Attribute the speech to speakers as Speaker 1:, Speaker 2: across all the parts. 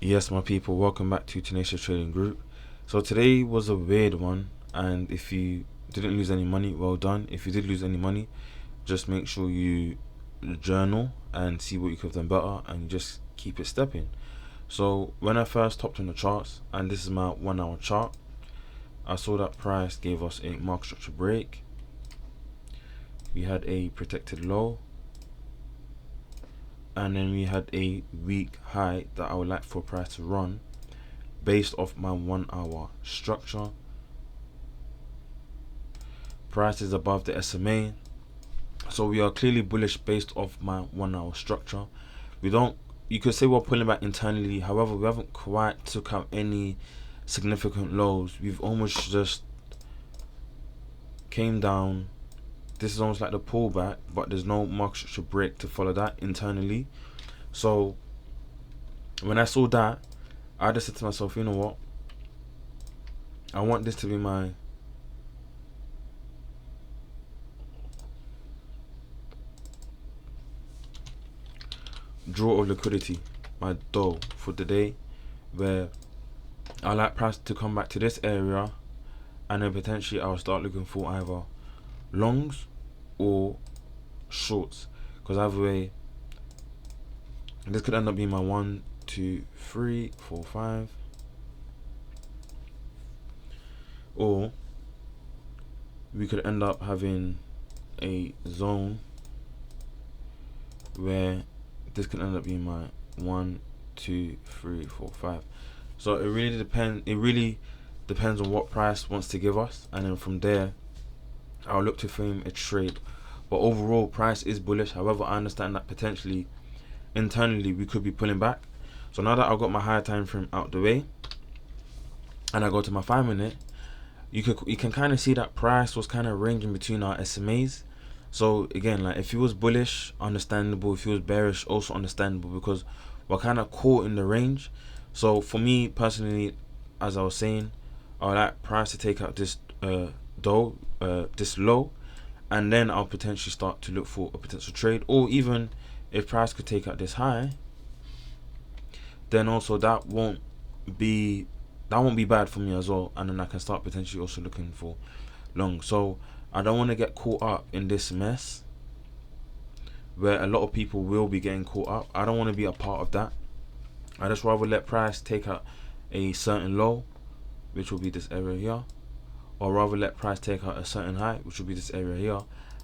Speaker 1: Yes, my people, welcome back to Tenacious Trading Group. So today was a weird one, and if you didn't lose any money, well done. If you did lose any money, just make sure you journal and see what you could have done better, and just keep it stepping. So when I first hopped on the charts, and this is my 1 hour chart, I saw that price gave us a market structure break. We had a protected low, and then we had a weak high that I would like for price to run based off my 1 hour structure. Price is above the SMA, so we are clearly bullish based off my 1 hour structure. We don't, you could say we're pulling back internally, however we haven't quite took out any significant lows. We've almost just came down. This is almost like the pullback, but there's no market structure break to follow that internally. So when I saw that, I just said to myself, you know what, I want this to be my draw of liquidity, my dough for the day, where I like price to come back to this area, and then potentially I'll start looking for either longs or shorts, because either way this could end up being my 1, 2, 3, 4, 5, or we could end up having a zone where this could end up being my 1, 2, 3, 4, 5. So it really depends on what price wants to give us, and then from there I'll look to frame a trade. But overall, price is bullish. However, I understand that potentially internally we could be pulling back. So now that I've got my higher time frame out the way, and I go to my 5 minute, you can kind of see that price was kind of ranging between our SMAs. So again, like if he was bullish, understandable. If he was bearish, also understandable, because we're kind of caught in the range. So for me personally, as I was saying, I would like price to take out this this low, and then I'll potentially start to look for a potential trade. Or even if price could take out this high, then also that won't be bad for me as well, and then I can start potentially also looking for long. So I don't want to get caught up in this mess where a lot of people will be getting caught up. I don't want to be a part of that. I just rather let price take out a certain low, which will be this area here, or rather let price take out a certain high, which will be this area here,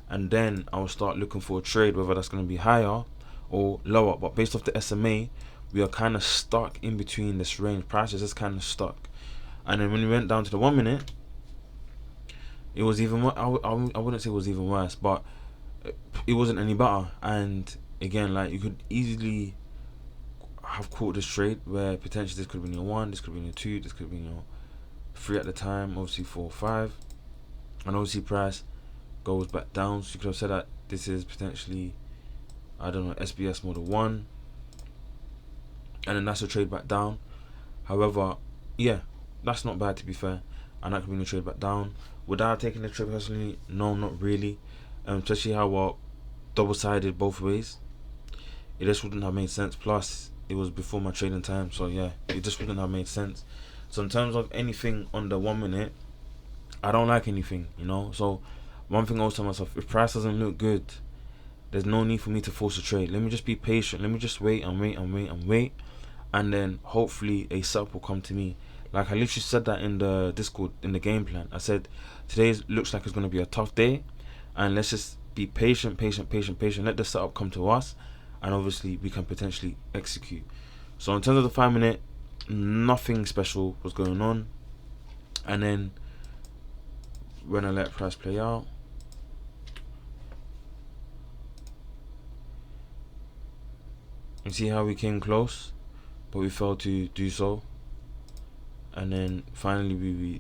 Speaker 1: and then I will start looking for a trade, whether that's going to be higher or lower. But based off the SMA, we are kind of stuck in between this range. Price is just kind of stuck. And then when we went down to the 1 minute, it was even more, I wouldn't say it was even worse, but it wasn't any better. And again, like you could easily have caught this trade where potentially this could have been your 1, this could have been your 2, this could have been your 3 at the time, obviously 4, 5, and obviously price goes back down. So you could have said that this is potentially, I don't know, SBS model 1, and then that's a trade back down. However, yeah, that's not bad to be fair, and that could be a trade back down. Would I have taken the trade personally? No, not really. Especially how we're double-sided both ways. It just wouldn't have made sense. Plus, it was before my trading time, so yeah, it just wouldn't have made sense. So in terms of anything on the 1 minute, I don't like anything, you know. So one thing I always tell myself: if price doesn't look good, there's no need for me to force a trade. Let me just be patient. Let me just wait and wait and wait and wait, and then hopefully a setup will come to me. Like I literally said that in the Discord in the game plan. I said today looks like it's gonna be a tough day, and let's just be patient. Let the setup come to us, and obviously we can potentially execute. So in terms of the 5 minute, nothing special was going on, and then when I let price play out, you see how we came close, but we failed to do so. And then finally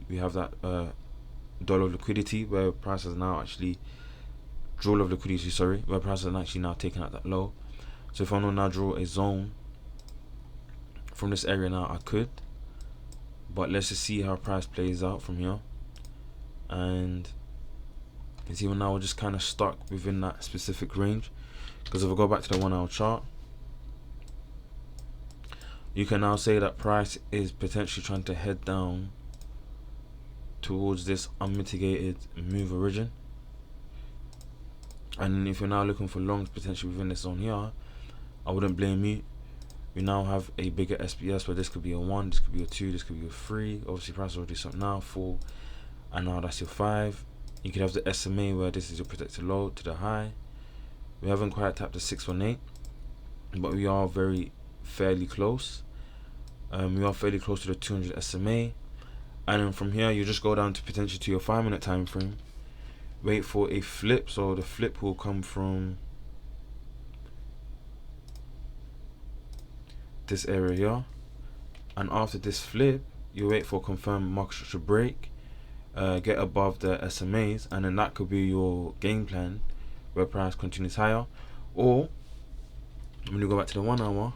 Speaker 1: we have that dollar of liquidity where price has now actually draw of liquidity, sorry, where price has actually now taken out that low. So if I want to now draw a zone from this area now, I could, but let's just see how price plays out from here. And you see, now we're just kind of stuck within that specific range, because if I go back to the 1 hour chart, you can now say that price is potentially trying to head down towards this unmitigated move origin. And if you're now looking for longs potentially within this zone here, I wouldn't blame you. We now have a bigger SPS where this could be a 1, this could be a 2, this could be a 3. Obviously price will do something now, 4, and now that's your 5. You could have the SMA where this is your protected low to the high. We haven't quite tapped the 618, but we are fairly close. We are fairly close to the 200 SMA, and then from here you just go down to potentially to your 5-minute time frame. Wait for a flip, so the flip will come from this area here, and after this flip you wait for confirmed market structure break, get above the SMAs, and then that could be your game plan where price continues higher. Or when you go back to the 1 hour,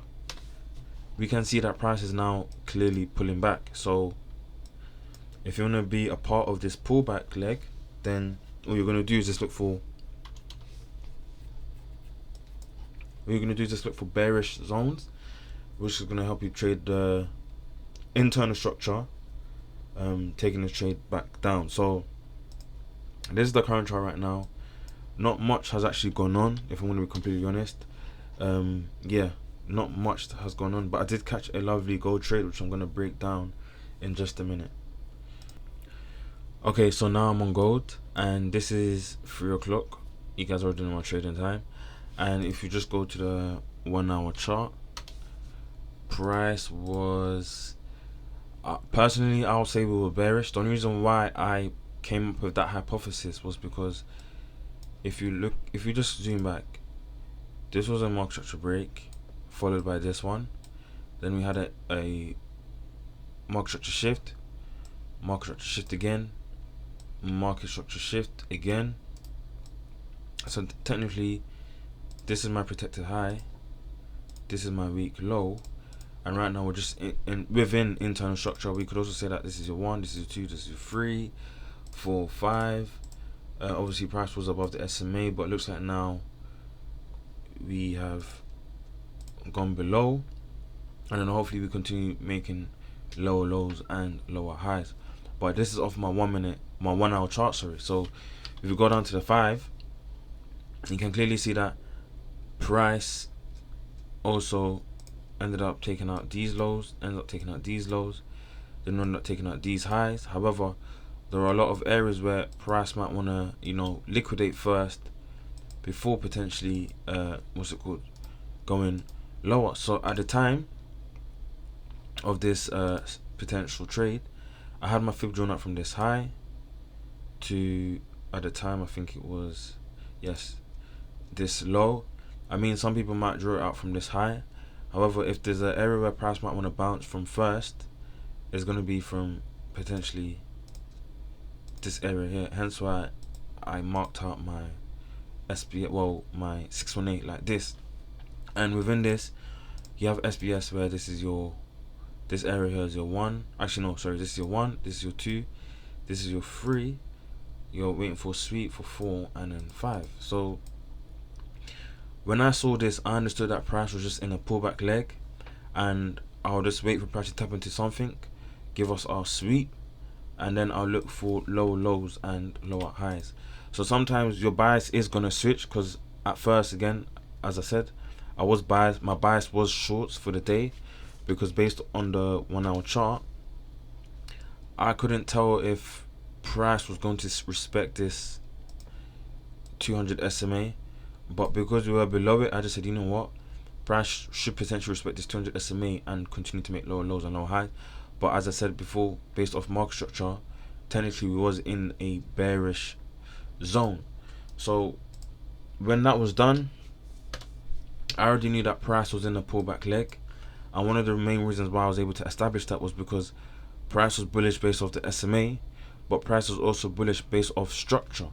Speaker 1: we can see that price is now clearly pulling back. So if you want to be a part of this pullback leg, then all you're going to do is just look for bearish zones, which is going to help you trade the internal structure, taking the trade back down. So this is the current chart right now. Not much has actually gone on, if I'm going to be completely honest. Yeah, not much has gone on, but I did catch a lovely gold trade, which I'm going to break down in just a minute. Okay, so now I'm on gold, and this is 3 o'clock. You guys already know my trading time. And if you just go to the 1 hour chart, price was personally, I'll say we were bearish. The only reason why I came up with that hypothesis was because if you just zoom back, this was a market structure break followed by this one. Then we had a market structure shift, market structure shift again, market structure shift again. So technically this is my protected high, this is my weak low, and right now we're just within internal structure. We could also say that this is your 1, this is your 2, this is your 3, 4, 5. Obviously price was above the SMA, but it looks like now we have gone below, and then hopefully we continue making lower lows and lower highs. But this is off my 1 hour chart, sorry. So if you go down to the 5, you can clearly see that price also ended up taking out these lows, ended up taking out these lows, then ended up taking out these highs. However, there are a lot of areas where price might want to, liquidate first before potentially, going lower. So at the time of this potential trade, I had my fib drawn up from this high to, at the time I think it was, yes, this low. I mean, some people might draw it out from this high. However, if there's an area where price might want to bounce from first, it's going to be from potentially this area here. Hence why I marked out my my 618 like this. And within this, you have SBS where this area here is your 1. Actually no, sorry, this is your 1, this is your 2, this is your 3. You're waiting for sweep for 4 and then 5. So when I saw this, I understood that price was just in a pullback leg, and I'll just wait for price to tap into something, give us our sweep, and then I'll look for lower lows and lower highs. So sometimes your bias is gonna switch, because at first, again, as I said, I was biased. My bias was shorts for the day, because based on the 1 hour chart, I couldn't tell if price was going to respect this 200 SMA. But because we were below it, I just said, you know what, price should potentially respect this 200 SMA and continue to make lower lows and lower highs. But as I said before, based off market structure, technically we was in a bearish zone. So when that was done, I already knew that price was in a pullback leg, and one of the main reasons why I was able to establish that was because price was bullish based off the SMA, but price was also bullish based off structure.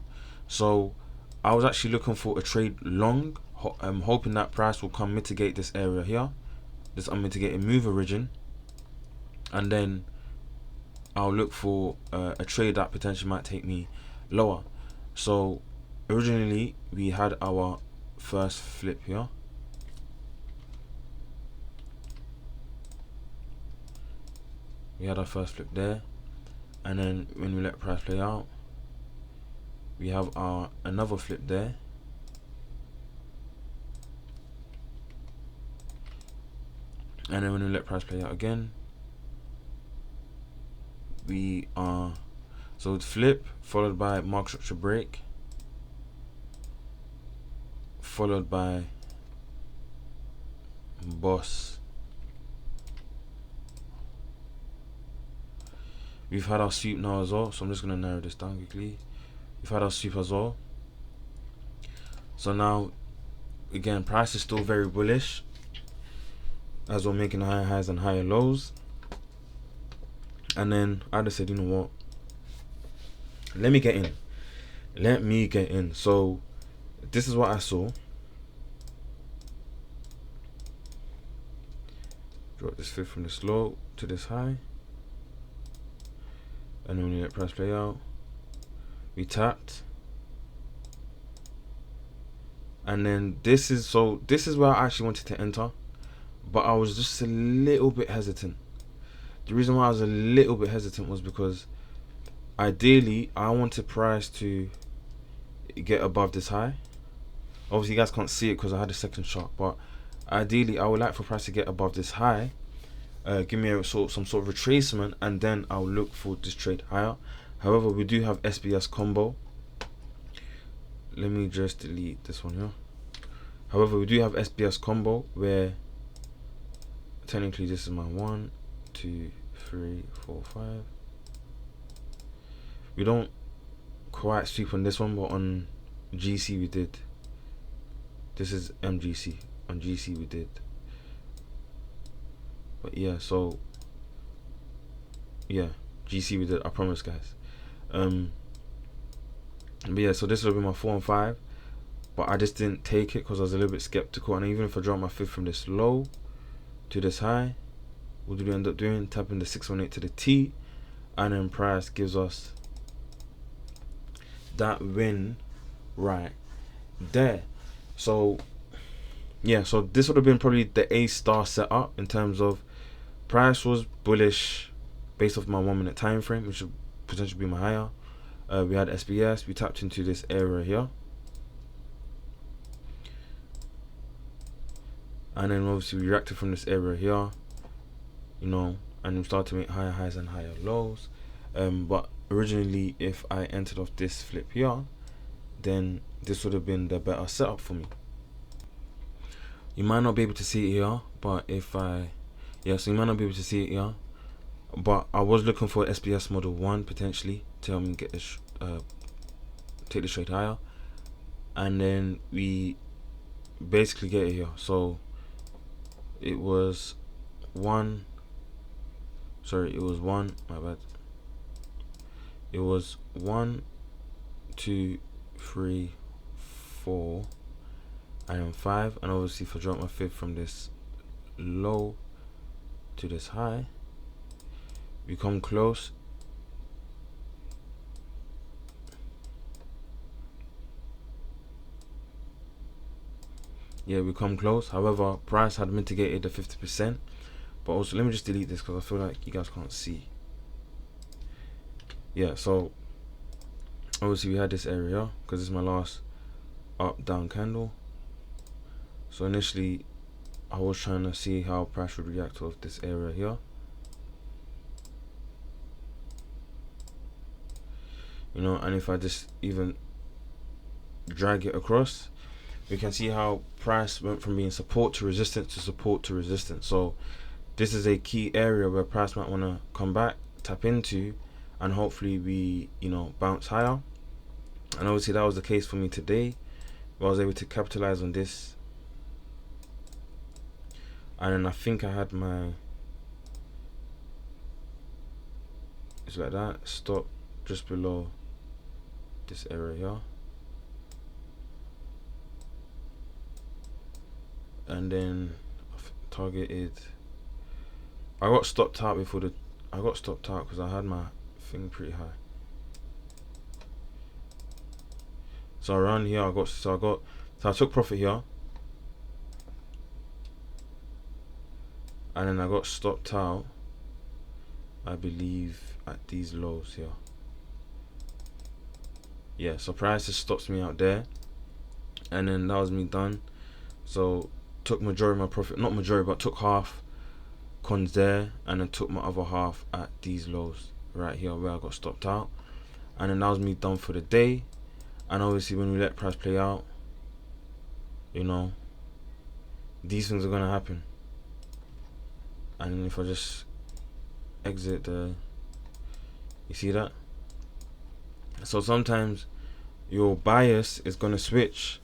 Speaker 1: So I was actually looking for a trade long, hoping that price will come mitigate this area here, this unmitigated move origin, and then I'll look for a trade that potentially might take me lower. So originally we had our first flip here, we had our first flip there, and then when we let price play out, we have our another flip there, and then when we let price play out again, we are so flip followed by market structure break, followed by boss. We've had our sweep now as well, so I'm just gonna narrow this down quickly. We've had our sweep as well. So now, again, price is still very bullish as we're making higher highs and higher lows. And then I just said, you know what? Let me get in. So this is what I saw. Drop this fib from this low to this high. And then when you let price play out, we tapped. And then this is where I actually wanted to enter, but I was just a little bit hesitant. The reason why I was a little bit hesitant was because ideally I wanted price to get above this high. Obviously you guys can't see it because I had a second shot, but ideally I would like for price to get above this high, give me some sort of retracement, and then I'll look for this trade higher. However, we do have SBS combo. Let me just delete this one here. However, we do have SBS combo where technically this is my 1, 2, 3, 4, 5. We don't quite sweep on this one, but on GC we did. This is MGC. On GC we did. But yeah, so yeah, GC we did, I promise guys. But yeah, so this will be my 4 and 5, but I just didn't take it because I was a little bit skeptical. And even if I drop my fib from this low to this high, what do we end up doing? Tapping the 618 to the T, and then price gives us that win right there. So yeah, so this would have been probably the A-star setup in terms of price was bullish based off my 1 minute time frame, which would potentially be my higher. We had SBS, we tapped into this area here, and then obviously we reacted from this area here, you know, and we started to make higher highs and higher lows. But originally, if I entered off this flip here, then this would have been the better setup for me. You might not be able to see it here, but so you might not be able to see it here, but I was looking for SBS model 1 potentially to help me get this, take the trade higher, and then we basically get it here. So it was one, my bad. It was 1, 2, 3, 4, and then 5. And obviously if I drop my fib from this low to this high, we come close. Yeah, we come close. However, price had mitigated the 50%. But also, let me just delete this because I feel like you guys can't see. Yeah, so obviously we had this area because this is my last up down candle. So initially I was trying to see how price would react to this area here, you know, and if I just even drag it across, we can see how price went from being support to resistance to support to resistance. So this is a key area where price might want to come back, tap into, and hopefully we, you know, bounce higher. And obviously that was the case for me today. I was able to capitalize on this, and then I think I had my, it's like that, stop just below this area here, and then targeted. I got stopped out because I had my thing pretty high. So around here so I took profit here, and then I got stopped out I believe at these lows here. Yeah, so price just stops me out there, and then that was me done. So took majority of my profit, not majority, but took half cons there, and then took my other half at these lows right here where I got stopped out, and then that was me done for the day. And obviously when we let price play out, you know, these things are gonna happen. And if I just exit the, you see that? So sometimes your bias is gonna switch,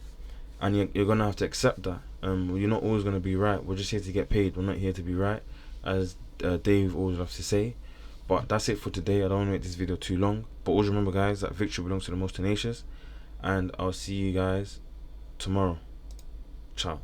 Speaker 1: and you're gonna have to accept that. You're not always gonna be right. We're just here to get paid. We're not here to be right, as Dave always loves to say. But that's it for today. I don't want to make this video too long. But always remember, guys, that victory belongs to the most tenacious. And I'll see you guys tomorrow. Ciao.